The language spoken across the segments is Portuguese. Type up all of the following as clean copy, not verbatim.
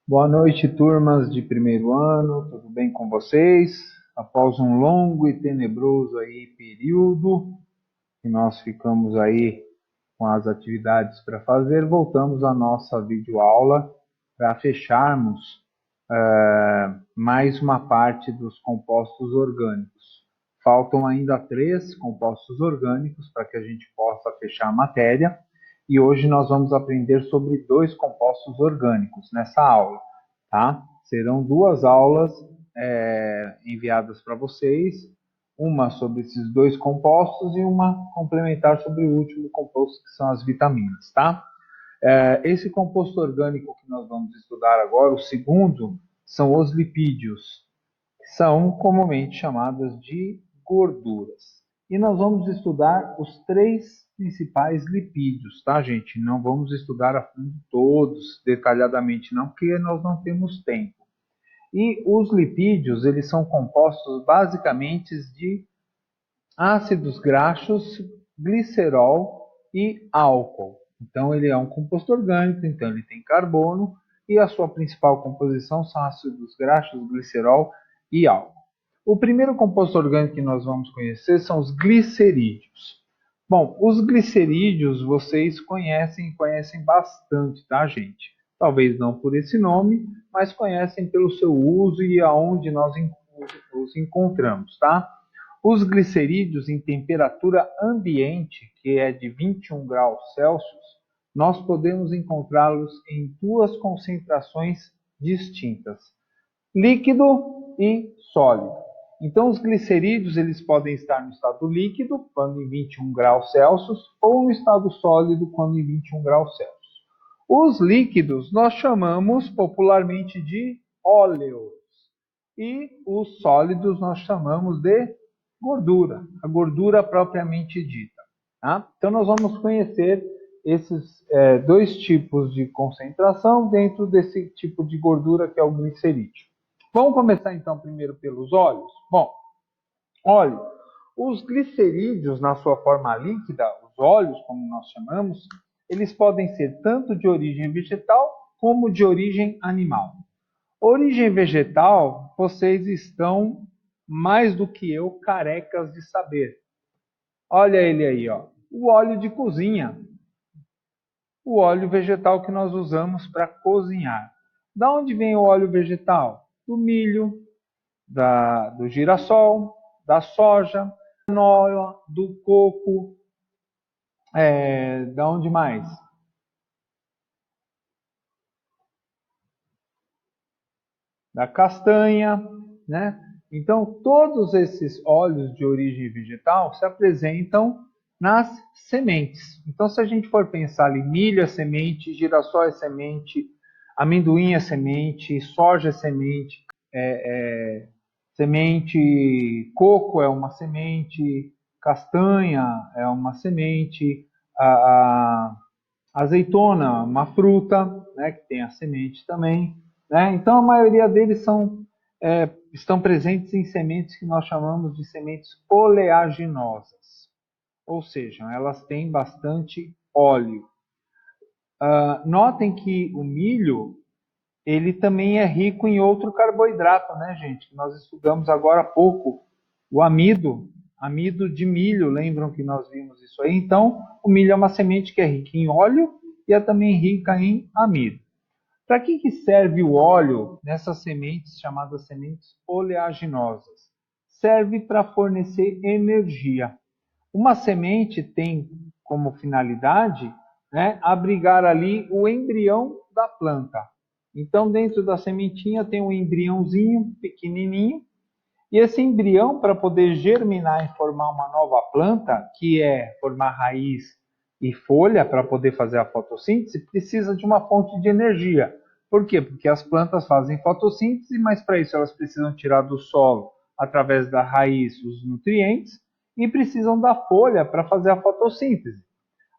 Boa noite, turmas de primeiro ano, tudo bem com vocês? Após um longo e tenebroso aí período, que nós ficamos aí com as atividades para fazer, voltamos à nossa videoaula para fecharmos mais uma parte dos compostos orgânicos. Faltam ainda 3 compostos orgânicos para que a gente possa fechar a matéria, e hoje nós vamos aprender sobre 2 compostos orgânicos nessa aula, tá? Serão 2 aulas enviadas para vocês, uma sobre esses 2 compostos e uma complementar sobre o último composto, que são as vitaminas, tá? Esse composto orgânico que nós vamos estudar agora, o segundo, são os lipídios, que são comumente chamadas de gorduras. E nós vamos estudar os 3 principais lipídios, tá, gente? Não vamos estudar a fundo todos, detalhadamente não, porque nós não temos tempo. E os lipídios, eles são compostos basicamente de ácidos graxos, glicerol e álcool. Então, ele é um composto orgânico, então ele tem carbono, e a sua principal composição são ácidos graxos, glicerol e álcool. O primeiro composto orgânico que nós vamos conhecer são os glicerídeos. Bom, os glicerídeos vocês conhecem bastante, tá, gente? Talvez não por esse nome, mas conhecem pelo seu uso e aonde nós os encontramos, tá? Os glicerídeos em temperatura ambiente, que é de 21 graus Celsius, nós podemos encontrá-los em 2 concentrações distintas, líquido e sólido. Então, os glicerídeos eles podem estar no estado líquido, quando em 21 graus Celsius, ou no estado sólido, quando em 21 graus Celsius. Os líquidos nós chamamos popularmente de óleos, e os sólidos nós chamamos de gordura, a gordura propriamente dita. Tá? Então, nós vamos conhecer esses 2 tipos de concentração dentro desse tipo de gordura que é o glicerídeo. Vamos começar então primeiro pelos óleos? Bom, óleo. Os glicerídeos, na sua forma líquida, os óleos, como nós chamamos, eles podem ser tanto de origem vegetal como de origem animal. Origem vegetal, vocês estão mais do que eu carecas de saber. Olha ele aí, ó. O óleo de cozinha. O óleo vegetal que nós usamos para cozinhar. Da onde vem o óleo vegetal? Do milho, do girassol, da soja, da canola, do coco. Da onde mais? Da castanha, né? Então, todos esses óleos de origem vegetal se apresentam nas sementes. Então, se a gente for pensar ali, milho é semente, girassol é semente, amendoim é semente, soja é semente, semente, coco é uma semente, castanha é uma semente, a azeitona, uma fruta, né, que tem a semente também. Né? Então, a maioria deles estão presentes em sementes que nós chamamos de sementes oleaginosas, ou seja, elas têm bastante óleo. Notem que o milho ele também é rico em outro carboidrato, né, gente? Nós estudamos agora há pouco o amido de milho, lembram que nós vimos isso aí? Então, o milho é uma semente que é rica em óleo e é também rica em amido. Para que serve o óleo nessas sementes chamadas sementes oleaginosas? Serve para fornecer energia. Uma semente tem como finalidade, né, abrigar ali o embrião da planta. Então, dentro da sementinha tem um embriãozinho pequenininho, e esse embrião, para poder germinar e formar uma nova planta, que é formar raiz e folha para poder fazer a fotossíntese, precisa de uma fonte de energia. Por quê? Porque as plantas fazem fotossíntese, mas para isso elas precisam tirar do solo, através da raiz, os nutrientes, e precisam da folha para fazer a fotossíntese.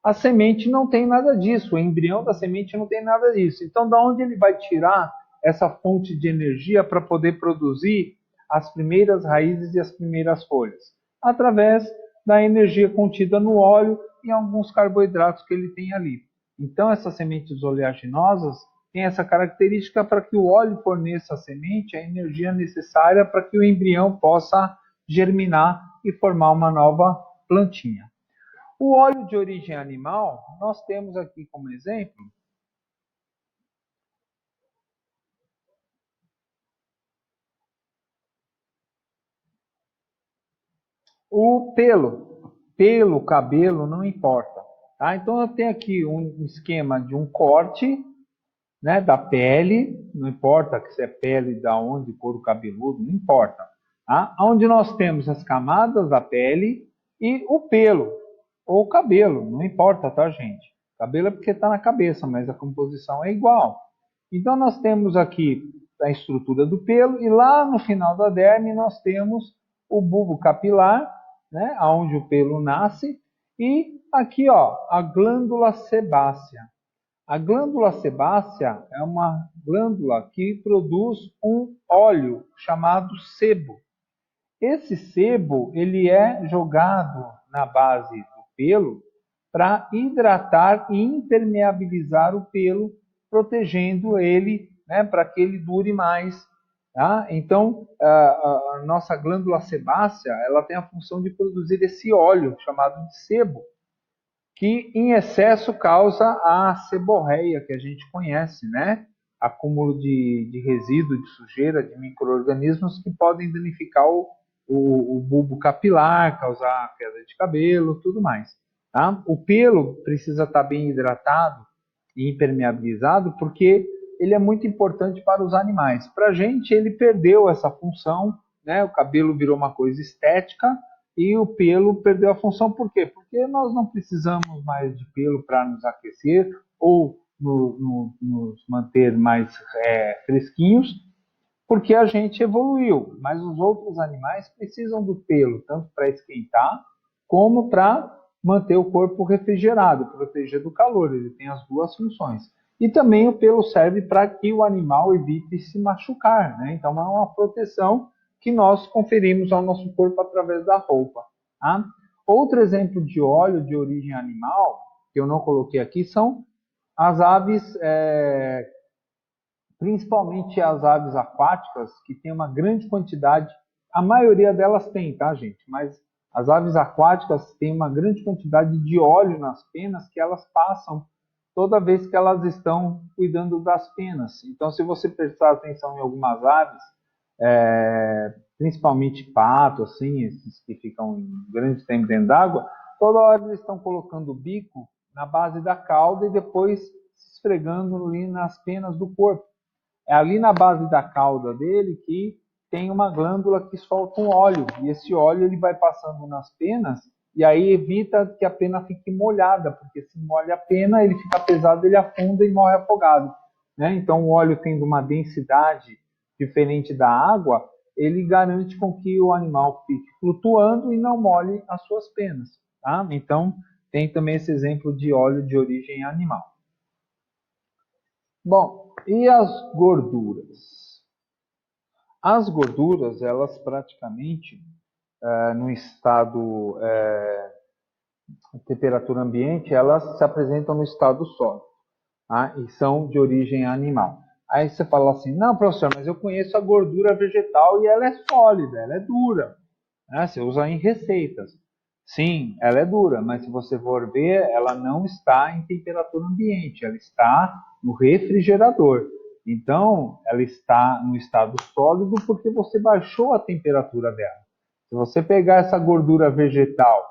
A semente não tem nada disso, o embrião da semente não tem nada disso. Então, da onde ele vai tirar essa fonte de energia para poder produzir as primeiras raízes e as primeiras folhas? Através da energia contida no óleo e alguns carboidratos que ele tem ali. Então, essas sementes oleaginosas tem essa característica para que o óleo forneça à semente a energia necessária para que o embrião possa germinar e formar uma nova plantinha. O óleo de origem animal, nós temos aqui como exemplo o pelo, cabelo, não importa. Tá? Então eu tenho aqui um esquema de um corte, né, da pele, não importa se é pele da onde, couro cabeludo, não importa. Tá? Onde nós temos as camadas da pele e o pelo, ou o cabelo, não importa, tá, gente? Cabelo é porque está na cabeça, mas a composição é igual. Então nós temos aqui a estrutura do pelo e lá no final da derme nós temos o bulbo capilar, né, onde o pelo nasce, e aqui, ó, a glândula sebácea. A glândula sebácea é uma glândula que produz um óleo chamado sebo. Esse sebo ele é jogado na base do pelo para hidratar e impermeabilizar o pelo, protegendo ele, né, para que ele dure mais. Tá? Então, a nossa glândula sebácea ela tem a função de produzir esse óleo chamado de sebo, que em excesso causa a seborreia, que a gente conhece, né? Acúmulo de resíduo, de sujeira, de micro-organismos que podem danificar o bulbo capilar, causar queda de cabelo, tudo mais. Tá? O pelo precisa estar bem hidratado e impermeabilizado, porque ele é muito importante para os animais. Para a gente, ele perdeu essa função, né? O cabelo virou uma coisa estética, e o pelo perdeu a função. Por quê? Porque nós não precisamos mais de pelo para nos aquecer ou nos manter mais fresquinhos, porque a gente evoluiu. Mas os outros animais precisam do pelo, tanto para esquentar, como para manter o corpo refrigerado, proteger do calor. Ele tem as duas funções. E também o pelo serve para que o animal evite se machucar, né? Então é uma proteção que nós conferimos ao nosso corpo através da roupa. Tá? Outro exemplo de óleo de origem animal, que eu não coloquei aqui, são as aves, principalmente as aves aquáticas, que tem uma grande quantidade, a maioria delas tem, tá, gente? Mas as aves aquáticas têm uma grande quantidade de óleo nas penas que elas passam toda vez que elas estão cuidando das penas. Então, se você prestar atenção em algumas aves, principalmente pato, assim, esses que ficam em grande tempo dentro d'água, toda hora eles estão colocando o bico na base da cauda e depois se esfregando ali nas penas do corpo. É ali na base da cauda dele que tem uma glândula que solta um óleo, e esse óleo ele vai passando nas penas, e aí evita que a pena fique molhada, porque se molha a pena, ele fica pesado, ele afunda e morre afogado. Né? Então o óleo tendo uma densidade diferente da água, ele garante com que o animal fique flutuando e não molhe as suas penas. Tá? Então tem também esse exemplo de óleo de origem animal. Bom, e as gorduras? As gorduras, elas praticamente, no estado temperatura ambiente, elas se apresentam no estado sólido, tá? E são de origem animal. Aí você fala assim, não, professor, mas eu conheço a gordura vegetal e ela é sólida, ela é dura. Né? Você usa em receitas. Sim, ela é dura, mas se você for ver, ela não está em temperatura ambiente, ela está no refrigerador. Então, ela está no estado sólido porque você baixou a temperatura dela. Se você pegar essa gordura vegetal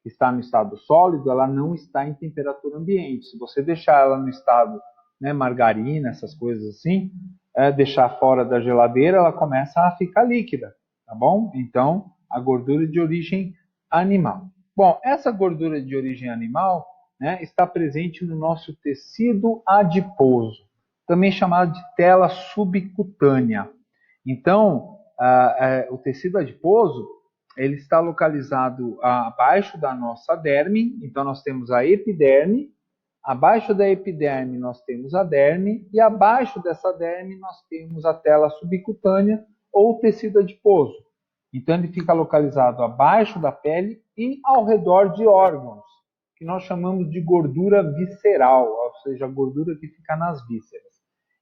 que está no estado sólido, ela não está em temperatura ambiente. Se você deixar ela no estado, né, margarina, essas coisas assim, deixar fora da geladeira, ela começa a ficar líquida, tá bom? Então, a gordura de origem animal. Bom, essa gordura de origem animal, né, está presente no nosso tecido adiposo, também chamado de tela subcutânea. Então, o tecido adiposo ele está localizado abaixo da nossa derme, então nós temos a epiderme, abaixo da epiderme nós temos a derme, e abaixo dessa derme nós temos a tela subcutânea ou tecido adiposo. Então ele fica localizado abaixo da pele e ao redor de órgãos, que nós chamamos de gordura visceral, ou seja, a gordura que fica nas vísceras.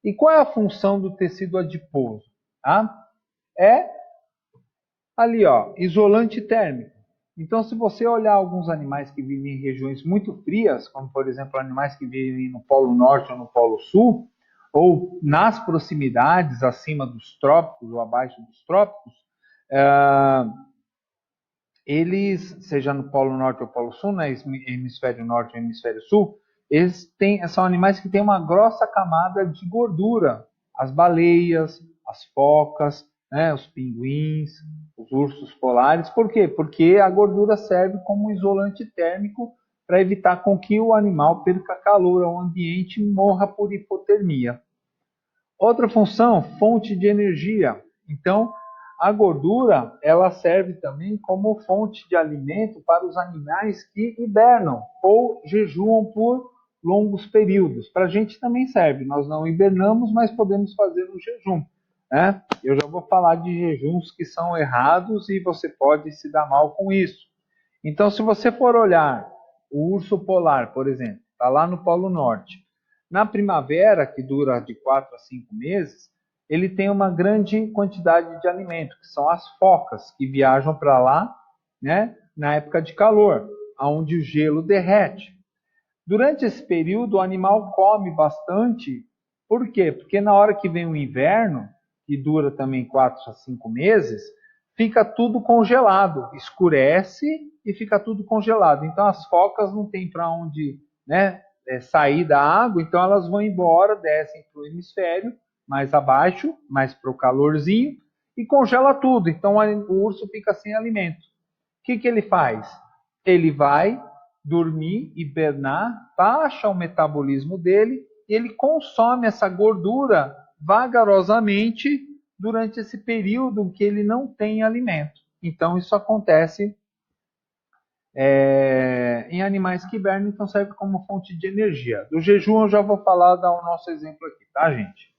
E qual é a função do tecido adiposo? Tá? É ali, ó, isolante térmico. Então, se você olhar alguns animais que vivem em regiões muito frias, como por exemplo animais que vivem no Polo Norte ou no Polo Sul, ou nas proximidades, acima dos trópicos ou abaixo dos trópicos, eles, seja no Polo Norte ou Polo Sul, né, hemisfério Norte ou hemisfério Sul, são animais que têm uma grossa camada de gordura. As baleias, as focas, né, os pinguins, os ursos polares. Por quê? Porque a gordura serve como isolante térmico para evitar com que o animal perca calor ao ambiente e morra por hipotermia. Outra função, fonte de energia. Então, a gordura, ela serve também como fonte de alimento para os animais que hibernam ou jejuam por longos períodos. Para a gente também serve. Nós não hibernamos, mas podemos fazer um jejum. Né? Eu já vou falar de jejuns que são errados e você pode se dar mal com isso. Então, se você for olhar o urso polar, por exemplo, está lá no Polo Norte. Na primavera, que dura de 4 a 5 meses, ele tem uma grande quantidade de alimento, que são as focas, que viajam para lá, né, na época de calor, onde o gelo derrete. Durante esse período, o animal come bastante. Por quê? Porque na hora que vem o inverno, que dura também 4 a 5 meses, fica tudo congelado, escurece e fica tudo congelado. Então as focas não tem para onde, né, sair da água, então elas vão embora, descem para o hemisfério mais abaixo, mais para o calorzinho, e congela tudo. Então o urso fica sem alimento. O que ele faz? Ele vai dormir, hibernar, baixa o metabolismo dele, e ele consome essa gordura vagarosamente durante esse período em que ele não tem alimento. Então, isso acontece em animais que hibernam, então serve como fonte de energia. Do jejum eu já vou falar, dar o nosso exemplo aqui, tá, gente?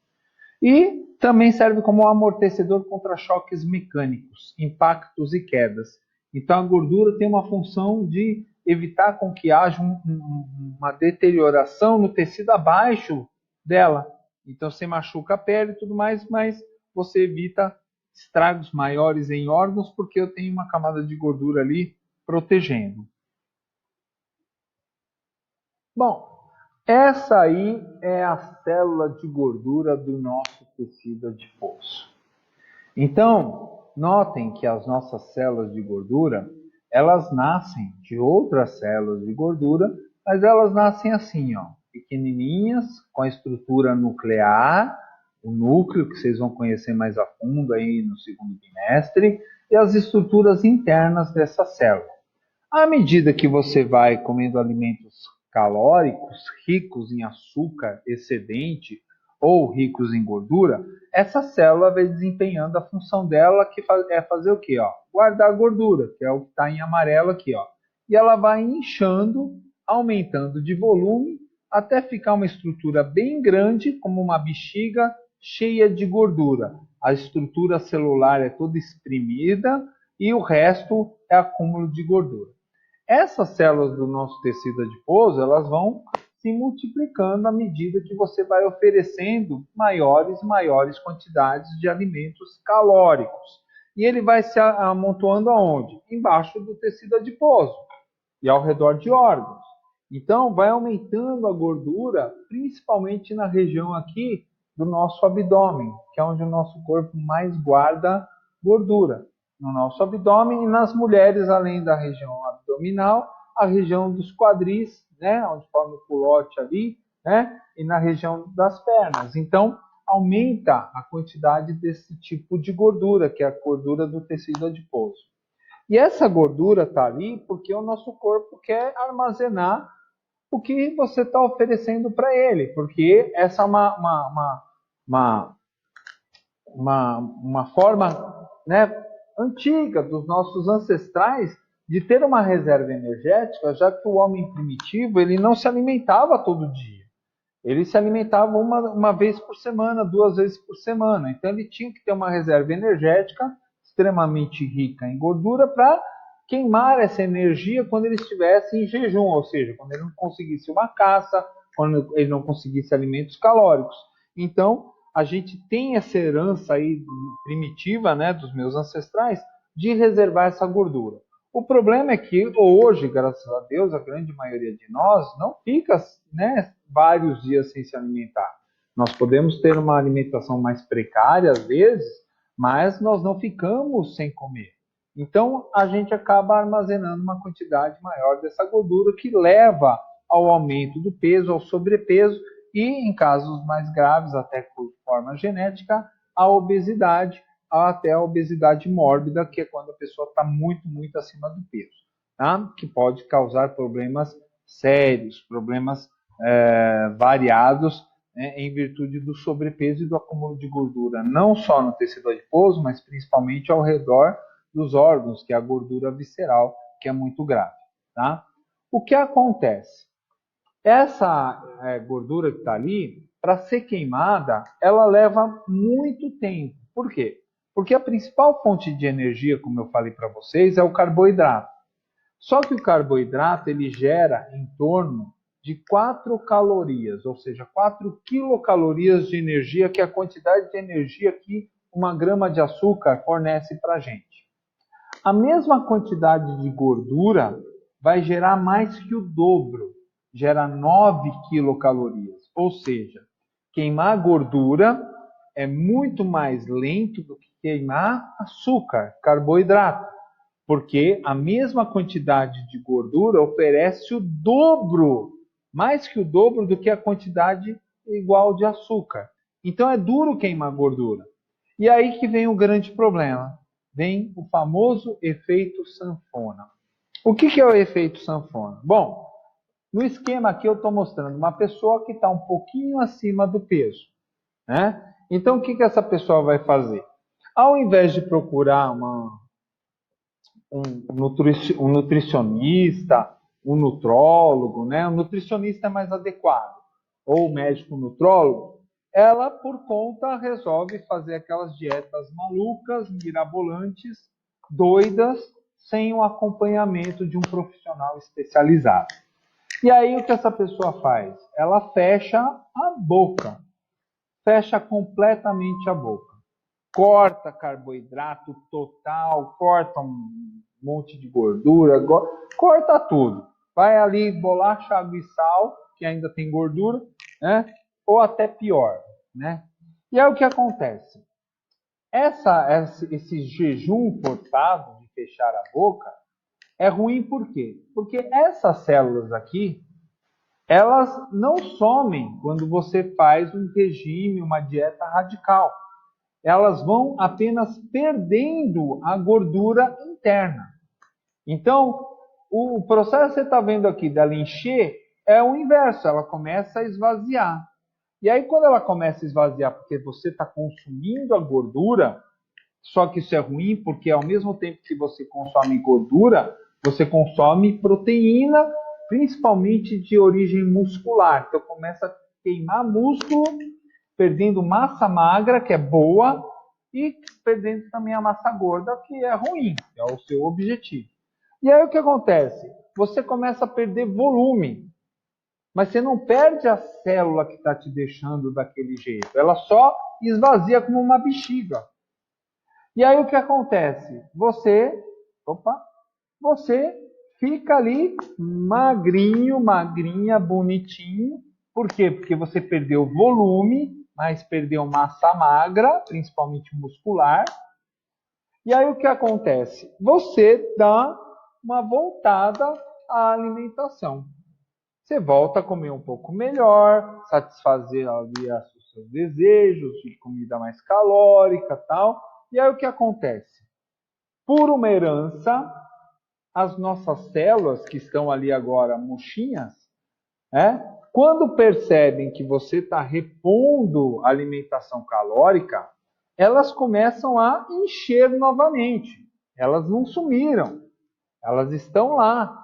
E também serve como amortecedor contra choques mecânicos, impactos e quedas. Então a gordura tem uma função de evitar com que haja uma deterioração no tecido abaixo dela. Então você machuca a pele e tudo mais, mas você evita estragos maiores em órgãos porque eu tenho uma camada de gordura ali protegendo. Bom, essa aí é a célula de gordura do nosso tecido adiposo. Então, notem que as nossas células de gordura, elas nascem de outras células de gordura, mas elas nascem assim, ó, pequenininhas, com a estrutura nuclear, o núcleo, que vocês vão conhecer mais a fundo aí no segundo bimestre, e as estruturas internas dessa célula. À medida que você vai comendo alimentos calóricos, ricos em açúcar excedente ou ricos em gordura, essa célula vai desempenhando a função dela, que é fazer o quê? Ó? Guardar a gordura, que é o que está em amarelo aqui. Ó. E ela vai inchando, aumentando de volume, até ficar uma estrutura bem grande, como uma bexiga cheia de gordura. A estrutura celular é toda exprimida e o resto é acúmulo de gordura. Essas células do nosso tecido adiposo, elas vão se multiplicando à medida que você vai oferecendo maiores e maiores quantidades de alimentos calóricos. E ele vai se amontoando aonde? Embaixo do tecido adiposo e ao redor de órgãos. Então, vai aumentando a gordura, principalmente na região aqui do nosso abdômen, que é onde o nosso corpo mais guarda gordura. No nosso abdômen e nas mulheres, além da região abdominal, a região dos quadris, né, onde forma o culote ali, né, e na região das pernas. Então, aumenta a quantidade desse tipo de gordura, que é a gordura do tecido adiposo. E essa gordura está ali porque o nosso corpo quer armazenar o que você está oferecendo para ele, porque essa é uma forma, né, antiga dos nossos ancestrais de ter uma reserva energética, já que o homem primitivo ele não se alimentava todo dia. Ele se alimentava uma vez por semana, 2 vezes por semana. Então ele tinha que ter uma reserva energética extremamente rica em gordura para queimar essa energia quando ele estivesse em jejum, ou seja, quando ele não conseguisse uma caça, quando ele não conseguisse alimentos calóricos. Então, a gente tem essa herança aí primitiva, né, dos meus ancestrais, de reservar essa gordura. O problema é que hoje, graças a Deus, a grande maioria de nós não fica, né, vários dias sem se alimentar. Nós podemos ter uma alimentação mais precária às vezes, mas nós não ficamos sem comer. Então, a gente acaba armazenando uma quantidade maior dessa gordura que leva ao aumento do peso, ao sobrepeso e, em casos mais graves, até por forma genética, a obesidade, até a obesidade mórbida, que é quando a pessoa está muito, muito acima do peso, tá? Que pode causar problemas sérios, problemas variados, né, em virtude do sobrepeso e do acúmulo de gordura, não só no tecido adiposo, mas principalmente ao redor dos órgãos, que é a gordura visceral, que é muito grave, tá? O que acontece? Essa gordura que está ali, para ser queimada, ela leva muito tempo. Por quê? Porque a principal fonte de energia, como eu falei para vocês, é o carboidrato. Só que o carboidrato ele gera em torno de 4 calorias, ou seja, 4 quilocalorias de energia, que é a quantidade de energia que uma grama de açúcar fornece para a gente. A mesma quantidade de gordura vai gerar mais que o dobro, gera 9 quilocalorias. Ou seja, queimar gordura é muito mais lento do que queimar açúcar, carboidrato, porque a mesma quantidade de gordura oferece o dobro, mais que o dobro do que a quantidade igual de açúcar. Então é duro queimar gordura. E aí que vem o grande problema. Vem o famoso efeito sanfona. O que é o efeito sanfona? Bom, no esquema aqui eu estou mostrando uma pessoa que está um pouquinho acima do peso, né? Então o que essa pessoa vai fazer? Ao invés de procurar um nutricionista, um nutrólogo, né? Um nutricionista é mais adequado, ou médico nutrólogo, ela, por conta, resolve fazer aquelas dietas malucas, mirabolantes, doidas, sem o acompanhamento de um profissional especializado. E aí, o que essa pessoa faz? Ela fecha a boca. Fecha completamente a boca. Corta carboidrato total, corta um monte de gordura, corta tudo. Vai ali, bolacha, água e sal, que ainda tem gordura, né? Ou até pior, né? E aí o que acontece? Esse jejum forçado de fechar a boca é ruim por quê? Porque essas células aqui, elas não somem quando você faz um regime, uma dieta radical. Elas vão apenas perdendo a gordura interna. Então, o processo que você está vendo aqui dela encher é o inverso, ela começa a esvaziar. E aí, quando ela começa a esvaziar, porque você está consumindo a gordura, só que isso é ruim, porque ao mesmo tempo que você consome gordura, você consome proteína, principalmente de origem muscular. Então, começa a queimar músculo, perdendo massa magra, que é boa, e perdendo também a massa gorda, que é ruim, que é o seu objetivo. E aí o que acontece? Você começa a perder volume, mas você não perde a célula que está te deixando daquele jeito. Ela só esvazia como uma bexiga. E aí o que acontece? Você fica ali magrinho, magrinha, bonitinho. Por quê? Porque você perdeu volume, mas perdeu massa magra, principalmente muscular. E aí o que acontece? Você dá uma voltada à alimentação. Você volta a comer um pouco melhor, satisfazer ali os seus desejos de comida mais calórica, tal. E aí o que acontece? Por uma herança, as nossas células que estão ali agora murchinhas, quando percebem que você está repondo a alimentação calórica, elas começam a encher novamente. Elas não sumiram, elas estão lá.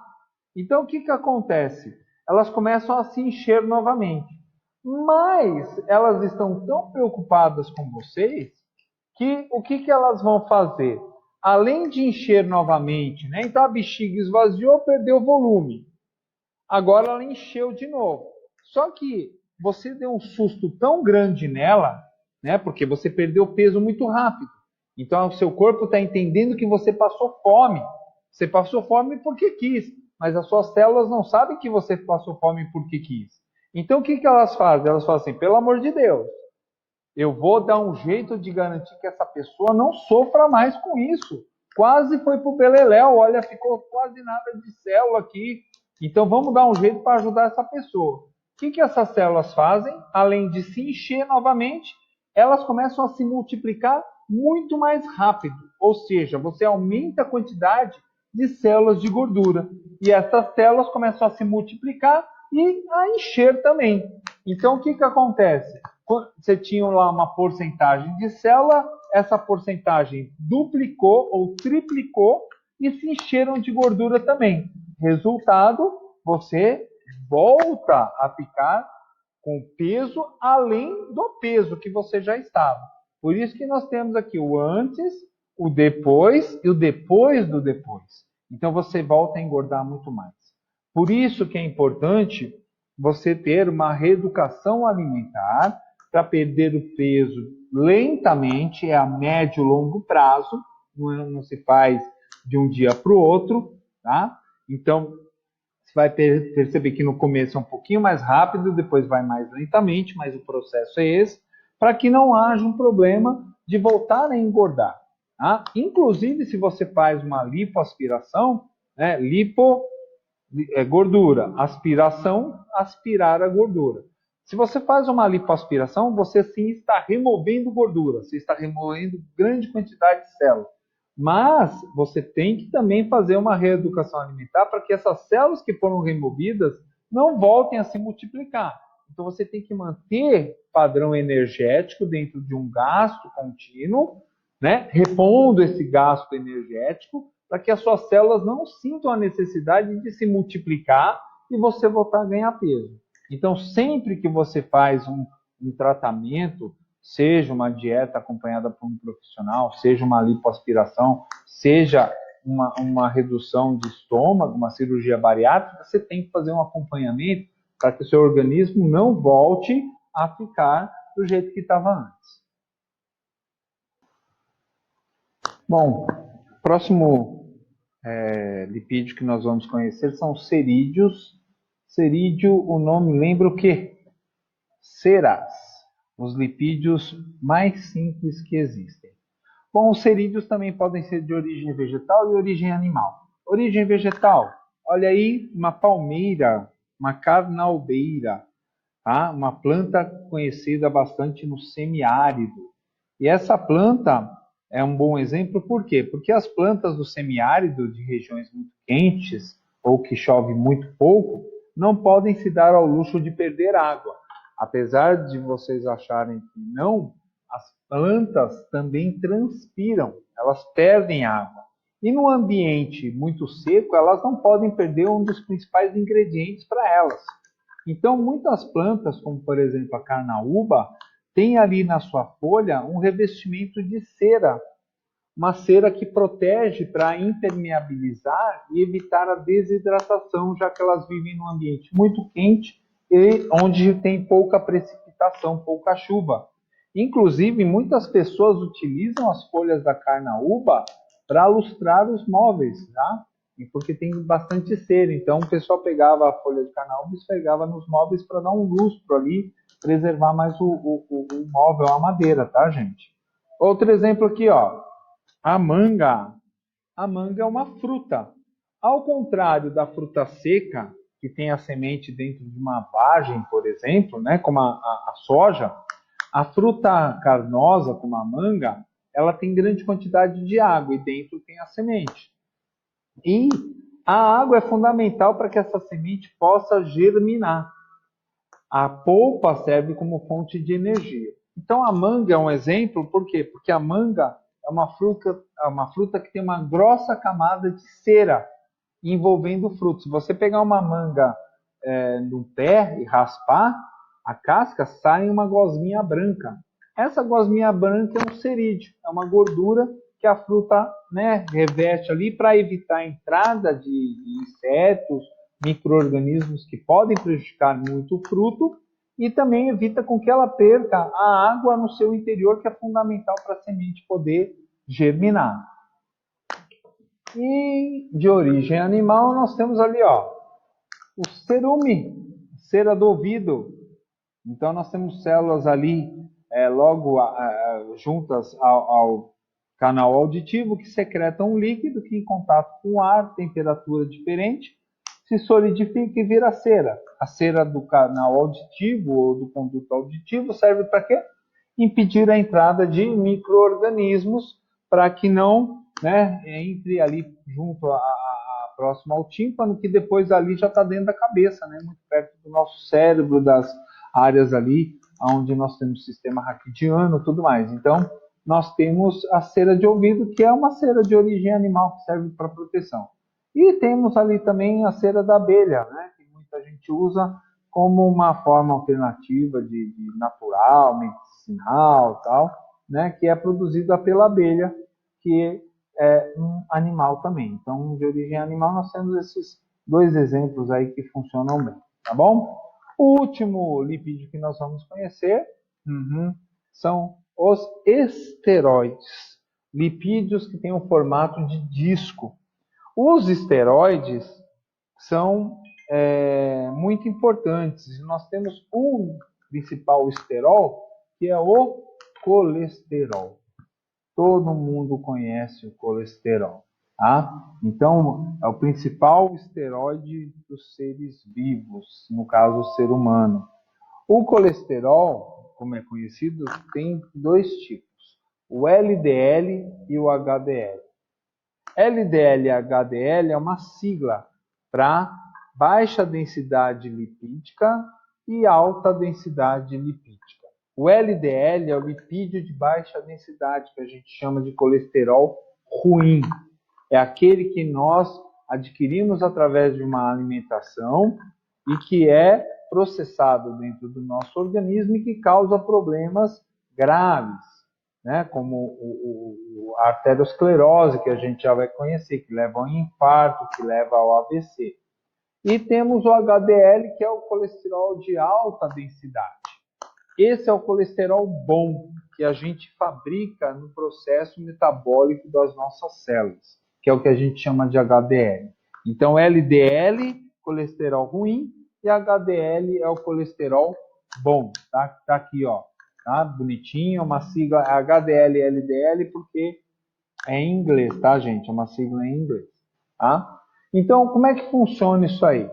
Então o que acontece? Elas começam a se encher novamente. Mas elas estão tão preocupadas com vocês que o que elas vão fazer? Além de encher novamente, né? Então a bexiga esvaziou, perdeu volume. Agora ela encheu de novo. Só que você deu um susto tão grande nela, né? Porque você perdeu peso muito rápido. Então, o seu corpo está entendendo que você passou fome. Você passou fome porque quis, mas as suas células não sabem que você passou fome porque quis. Então, o que elas fazem? Elas falam assim, pelo amor de Deus, eu vou dar um jeito de garantir que essa pessoa não sofra mais com isso. Quase foi pro beleléu, olha, ficou quase nada de célula aqui. Então vamos dar um jeito para ajudar essa pessoa. O que essas células fazem? Além de se encher novamente, elas começam a se multiplicar muito mais rápido. Ou seja, você aumenta a quantidade de células de gordura. E essas células começam a se multiplicar e a encher também. Então o que acontece? Você tinha lá uma porcentagem de célula, essa porcentagem duplicou ou triplicou e se encheram de gordura também. Resultado, você volta a ficar com peso além do peso que você já estava. Por isso que nós temos aqui o antes, o depois e o depois do depois. Então você volta a engordar muito mais. Por isso que é importante você ter uma reeducação alimentar para perder o peso lentamente, é a médio e longo prazo, não se faz de um dia para o outro, tá? Então, você vai perceber que no começo é um pouquinho mais rápido, depois vai mais lentamente, mas o processo é esse, para que não haja um problema de voltar a engordar. Tá? Inclusive, se você faz uma lipoaspiração, né, lipo é gordura, aspiração, aspirar a gordura. Se você faz uma lipoaspiração, você sim está removendo gordura, você está removendo grande quantidade de células. Mas você tem que também fazer uma reeducação alimentar para que essas células que foram removidas não voltem a se multiplicar. Então você tem que manter padrão energético dentro de um gasto contínuo, né? Repondo esse gasto energético para que as suas células não sintam a necessidade de se multiplicar e você voltar a ganhar peso. Então, sempre que você faz um tratamento, seja uma dieta acompanhada por um profissional, seja uma lipoaspiração, seja uma redução de estômago, uma cirurgia bariátrica, você tem que fazer um acompanhamento para que o seu organismo não volte a ficar do jeito que estava antes. Bom, próximo lipídio que nós vamos conhecer são os cerídeos. Cerídeo, o nome lembra o quê? Ceras, os lipídios mais simples que existem. Bom, os cerídeos também podem ser de origem vegetal e origem animal. Origem vegetal, olha aí uma palmeira, uma carnaubeira, tá? Uma planta conhecida bastante no semiárido. E essa planta é um bom exemplo, por quê? Porque as plantas do semiárido, de regiões muito quentes, ou que chove muito pouco, não podem se dar ao luxo de perder água. Apesar de vocês acharem que não, as plantas também transpiram, elas perdem água. E no ambiente muito seco, elas não podem perder um dos principais ingredientes para elas. Então, muitas plantas, como por exemplo a carnaúba, tem ali na sua folha um revestimento de cera, uma cera que protege para impermeabilizar e evitar a desidratação, já que elas vivem num ambiente muito quente e onde tem pouca precipitação, pouca chuva. Inclusive, muitas pessoas utilizam as folhas da carnaúba para lustrar os móveis, tá? Porque tem bastante cera. Então, o pessoal pegava a folha de carnaúba e esfregava nos móveis para dar um lustro ali, preservar mais o móvel, a madeira, tá, gente? Outro exemplo aqui, ó. A manga. A manga é uma fruta. Ao contrário da fruta seca, que tem a semente dentro de uma vagem, por exemplo, né, como a soja, a fruta carnosa, como a manga, ela tem grande quantidade de água e dentro tem a semente. E a água é fundamental para que essa semente possa germinar. A polpa serve como fonte de energia. Então a manga é um exemplo, por quê? Porque a manga é uma fruta que tem uma grossa camada de cera envolvendo o fruto. Se você pegar uma manga no pé e raspar, a casca sai uma gosminha branca. Essa gosminha branca é um cerídeo, é uma gordura que a fruta, né, reveste ali para evitar a entrada de insetos, micro-organismos que podem prejudicar muito o fruto e também evita com que ela perca a água no seu interior, que é fundamental para a semente poder germinar. E de origem animal, nós temos ali, ó, o cerume, cera do ouvido. Então, nós temos células ali logo juntas ao canal auditivo que secretam um líquido que, em contato com o ar, temperatura diferente, se solidifica e vira cera. A cera do canal auditivo ou do conduto auditivo serve para quê? Impedir a entrada de micro-organismos para que não entre ali junto próximo ao tímpano, que depois ali já está dentro da cabeça, muito perto do nosso cérebro, das áreas ali onde nós temos sistema raquidiano e tudo mais. Então, nós temos a cera de ouvido, que é uma cera de origem animal que serve para proteção. E temos ali também a cera da abelha, que muita gente usa como uma forma alternativa de natural, medicinal, tal, que é produzida pela abelha, que é um animal também. Então, de origem animal, nós temos esses dois exemplos aí que funcionam bem, tá bom? O último lipídio que nós vamos conhecer são os esteroides, lipídios que têm o formato de disco. Os esteroides são muito importantes. Nós temos um principal esterol, que é o colesterol. Todo mundo conhece o colesterol, tá? Então, é o principal esteroide dos seres vivos, no caso, o ser humano. O colesterol, como é conhecido, tem dois tipos, o LDL e o HDL. LDL e HDL é uma sigla para baixa densidade lipídica e alta densidade lipídica. O LDL é o lipídio de baixa densidade, que a gente chama de colesterol ruim. É aquele que nós adquirimos através de uma alimentação e que é processado dentro do nosso organismo e que causa problemas graves, como a arteriosclerose, que a gente já vai conhecer, que leva ao infarto, que leva ao AVC. E temos o HDL, que é o colesterol de alta densidade. Esse é o colesterol bom que a gente fabrica no processo metabólico das nossas células, que é o que a gente chama de HDL. Então, LDL, colesterol ruim, e HDL é o colesterol bom. Tá aqui, ó, tá? Bonitinho, uma sigla HDL e LDL, porque é em inglês, tá, gente? É uma sigla em inglês, tá? Então, como é que funciona isso aí?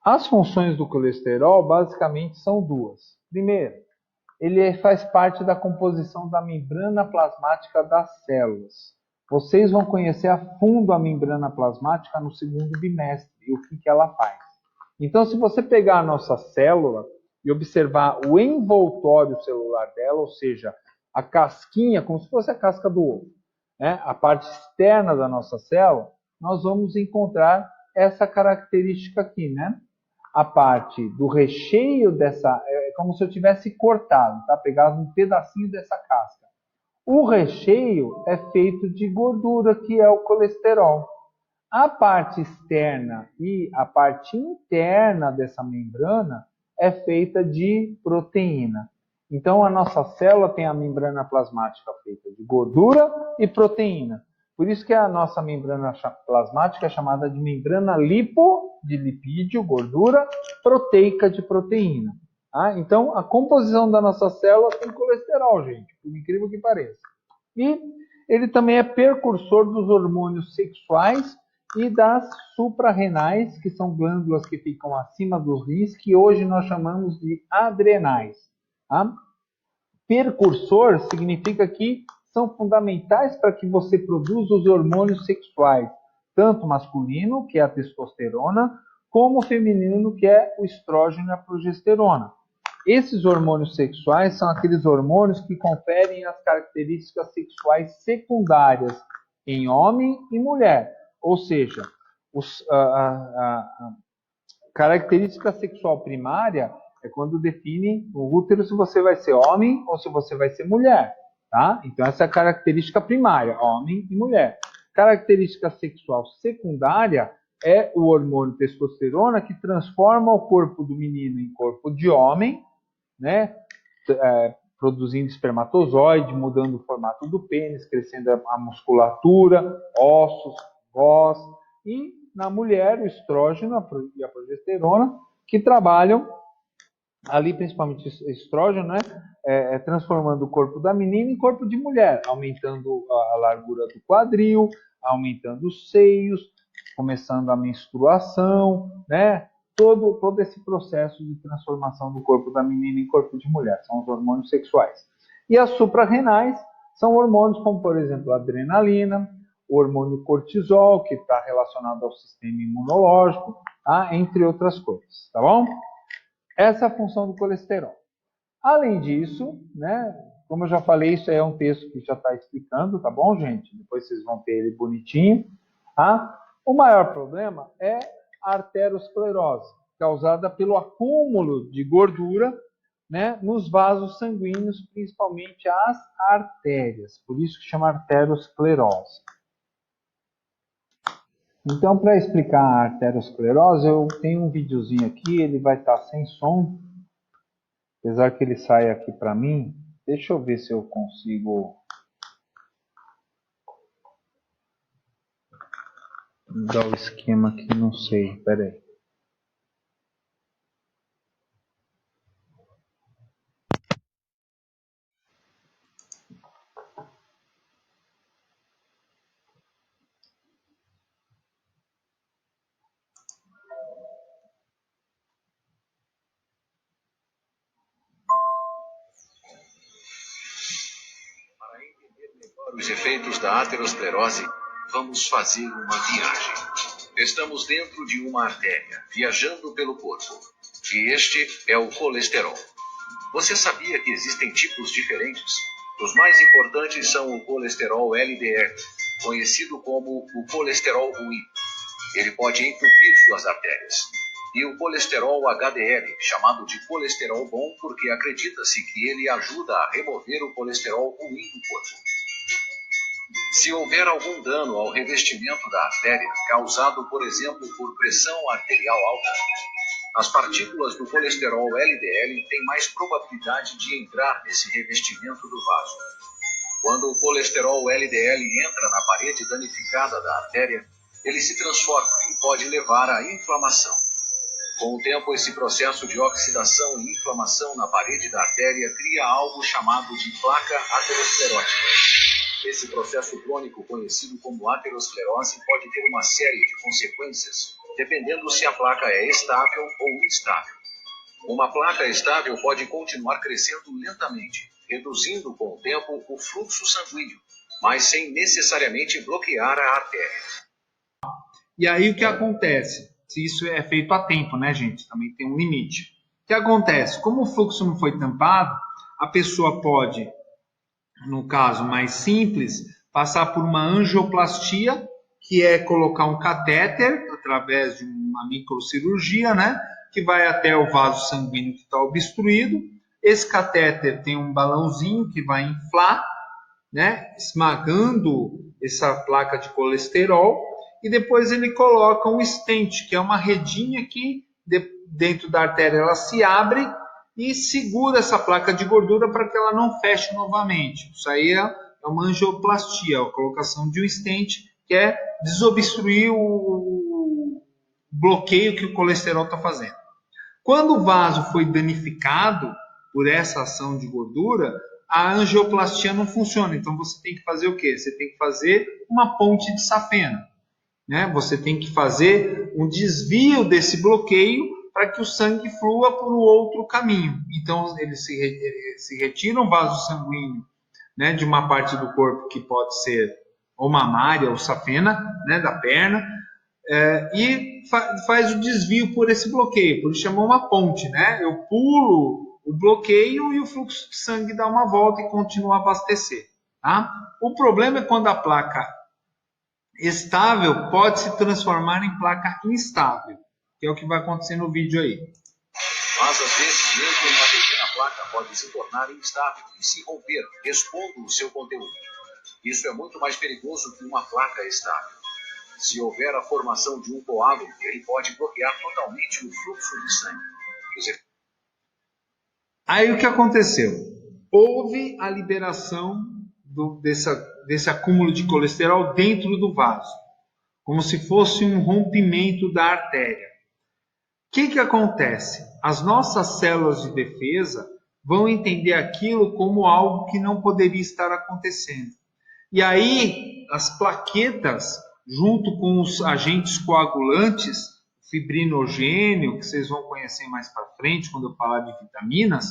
As funções do colesterol, basicamente, são duas. Primeiro, ele faz parte da composição da membrana plasmática das células. Vocês vão conhecer a fundo a membrana plasmática no segundo bimestre e o que ela faz. Então, se você pegar a nossa célula e observar o envoltório celular dela, ou seja, a casquinha, como se fosse a casca do ovo, a parte externa da nossa célula, nós vamos encontrar essa característica aqui, A parte do recheio dessa, é como se eu tivesse cortado, tá? Pegado um pedacinho dessa casca. O recheio é feito de gordura, que é o colesterol. A parte externa e a parte interna dessa membrana é feita de proteína. Então, a nossa célula tem a membrana plasmática feita de gordura e proteína. Por isso que a nossa membrana plasmática é chamada de membrana de lipídio, gordura, proteica de proteína. Então, a composição da nossa célula tem colesterol, gente, por incrível que pareça. E ele também é precursor dos hormônios sexuais e das suprarrenais, que são glândulas que ficam acima dos rins, que hoje nós chamamos de adrenais. Precursor significa que são fundamentais para que você produza os hormônios sexuais, tanto masculino, que é a testosterona, como feminino, que é o estrógeno e a progesterona. Esses hormônios sexuais são aqueles hormônios que conferem as características sexuais secundárias em homem e mulher. Ou seja, a característica sexual primária é quando define o útero se você vai ser homem ou se você vai ser mulher. Tá? Então, essa é a característica primária, homem e mulher. Característica sexual secundária é o hormônio testosterona que transforma o corpo do menino em corpo de homem, né? Produzindo espermatozoide, mudando o formato do pênis, crescendo a musculatura, ossos, voz, e na mulher o estrógeno e a progesterona, que trabalham ali, principalmente estrógeno, né? Transformando o corpo da menina em corpo de mulher, aumentando a largura do quadril, aumentando os seios, começando a menstruação, né? Todo esse processo de transformação do corpo da menina em corpo de mulher, são os hormônios sexuais. E as suprarrenais são hormônios como, por exemplo, a adrenalina, o hormônio cortisol, que está relacionado ao sistema imunológico, tá? Entre outras coisas, tá bom? Essa é a função do colesterol. Além disso, né, como eu já falei, isso é um texto que já está explicando, tá bom, gente? Depois vocês vão ter ele bonitinho. Tá? O maior problema é a arteriosclerose, causada pelo acúmulo de gordura, né, nos vasos sanguíneos, principalmente as artérias. Por isso que chama arteriosclerose. Então, para explicar a arteriosclerose, eu tenho um videozinho aqui, ele vai estar sem som, apesar que ele sai aqui para mim. Deixa eu ver se eu consigo dar o esquema aqui, não sei, peraí. Para entender melhor os efeitos da aterosclerose, vamos fazer uma viagem. Estamos dentro de uma artéria, viajando pelo corpo. E este é o colesterol. Você sabia que existem tipos diferentes? Os mais importantes são o colesterol LDL, conhecido como o colesterol ruim. Ele pode entupir suas artérias. E o colesterol HDL, chamado de colesterol bom porque acredita-se que ele ajuda a remover o colesterol ruim do corpo. Se houver algum dano ao revestimento da artéria, causado, por exemplo, por pressão arterial alta, as partículas do colesterol LDL têm mais probabilidade de entrar nesse revestimento do vaso. Quando o colesterol LDL entra na parede danificada da artéria, ele se transforma e pode levar à inflamação. Com o tempo, esse processo de oxidação e inflamação na parede da artéria cria algo chamado de placa aterosclerótica. Esse processo crônico, conhecido como aterosclerose, pode ter uma série de consequências, dependendo se a placa é estável ou instável. Uma placa estável pode continuar crescendo lentamente, reduzindo com o tempo o fluxo sanguíneo, mas sem necessariamente bloquear a artéria. E aí o que acontece? Se isso é feito a tempo, né, gente? Também tem um limite. O que acontece? Como o fluxo não foi tampado, a pessoa pode, no caso mais simples, passar por uma angioplastia, que é colocar um catéter através de uma microcirurgia, né? Que vai até o vaso sanguíneo que está obstruído. Esse catéter tem um balãozinho que vai inflar, né? Esmagando essa placa de colesterol. E depois ele coloca um stent, que é uma redinha que dentro da artéria ela se abre e segura essa placa de gordura para que ela não feche novamente. Isso aí é uma angioplastia, a colocação de um stent, que é desobstruir o bloqueio que o colesterol está fazendo. Quando o vaso foi danificado por essa ação de gordura, a angioplastia não funciona. Então você tem que fazer o quê? Você tem que fazer uma ponte de safena. Né? Você tem que fazer um desvio desse bloqueio para que o sangue flua por um outro caminho. Então, eles se retiram o vaso sanguíneo, né, de uma parte do corpo que pode ser ou mamária ou safena, né, da perna, e faz o desvio por esse bloqueio. Por isso chamou uma ponte. Né? Eu pulo o bloqueio e o fluxo de sangue dá uma volta e continua a abastecer. Tá? O problema é quando a placa estável pode se transformar em placa instável, que é o que vai acontecer no vídeo aí. Mas às vezes mesmo uma pequena placa pode se tornar instável e se romper, expondo o seu conteúdo. Isso é muito mais perigoso que uma placa estável. Se houver a formação de um coágulo, ele pode bloquear totalmente o fluxo de sangue. Aí o que aconteceu? Houve a liberação desse acúmulo de colesterol dentro do vaso, como se fosse um rompimento da artéria. O que acontece? As nossas células de defesa vão entender aquilo como algo que não poderia estar acontecendo. E aí, as plaquetas, junto com os agentes coagulantes, fibrinogênio, que vocês vão conhecer mais para frente, quando eu falar de vitaminas,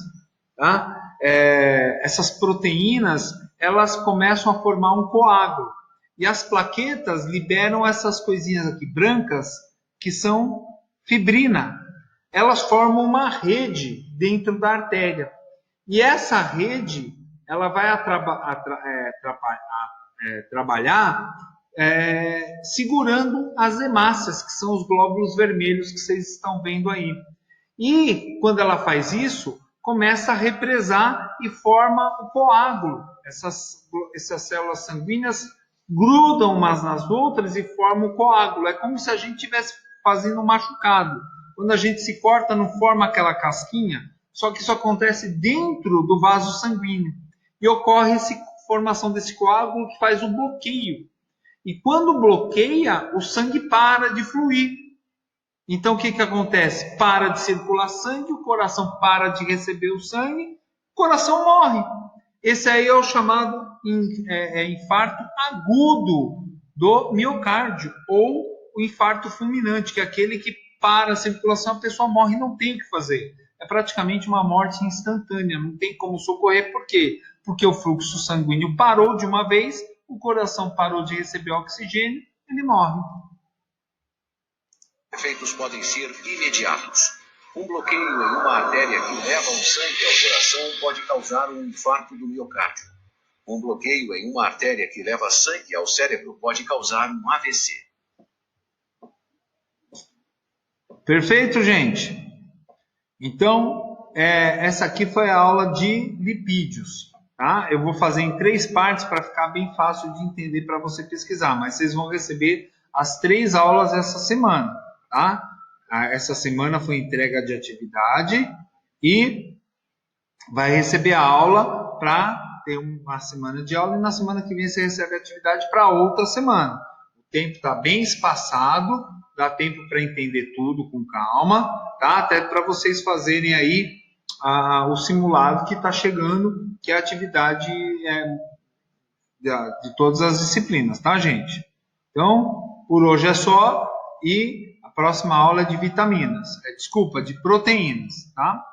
tá? Essas proteínas, elas começam a formar um coágulo. E as plaquetas liberam essas coisinhas aqui brancas, que são fibrina. Elas formam uma rede dentro da artéria. E essa rede, ela vai trabalhar segurando as hemácias, que são os glóbulos vermelhos que vocês estão vendo aí. E quando ela faz isso, começa a represar e forma o coágulo. Essas células sanguíneas grudam umas nas outras e formam o coágulo. É como se a gente estivesse fazendo um machucado. Quando a gente se corta, não forma aquela casquinha, só que isso acontece dentro do vaso sanguíneo. E ocorre a formação desse coágulo que faz o bloqueio. E quando bloqueia, o sangue para de fluir. Então o que acontece? Para de circular sangue, o coração para de receber o sangue, o coração morre. Esse aí é o chamado infarto agudo do miocárdio, ou o infarto fulminante, que é aquele que para a circulação, a pessoa morre e não tem o que fazer. É praticamente uma morte instantânea, não tem como socorrer. Por quê? Porque o fluxo sanguíneo parou de uma vez, o coração parou de receber oxigênio, ele morre. Os efeitos podem ser imediatos. Um bloqueio em uma artéria que leva o sangue ao coração pode causar um infarto do miocárdio. Um bloqueio em uma artéria que leva sangue ao cérebro pode causar um AVC. Perfeito, gente? Então, essa aqui foi a aula de lipídios. Tá? Eu vou fazer em 3 partes para ficar bem fácil de entender para você pesquisar, mas vocês vão receber as 3 aulas essa semana. Tá? Essa semana foi entrega de atividade e vai receber a aula para ter uma semana de aula, e na semana que vem você recebe a atividade para outra semana. O tempo está bem espaçado, dá tempo para entender tudo com calma, tá? Até para vocês fazerem aí o simulado que está chegando, que é a atividade de todas as disciplinas, tá, gente? Então, por hoje é só, e a próxima aula é de vitaminas, de proteínas, tá?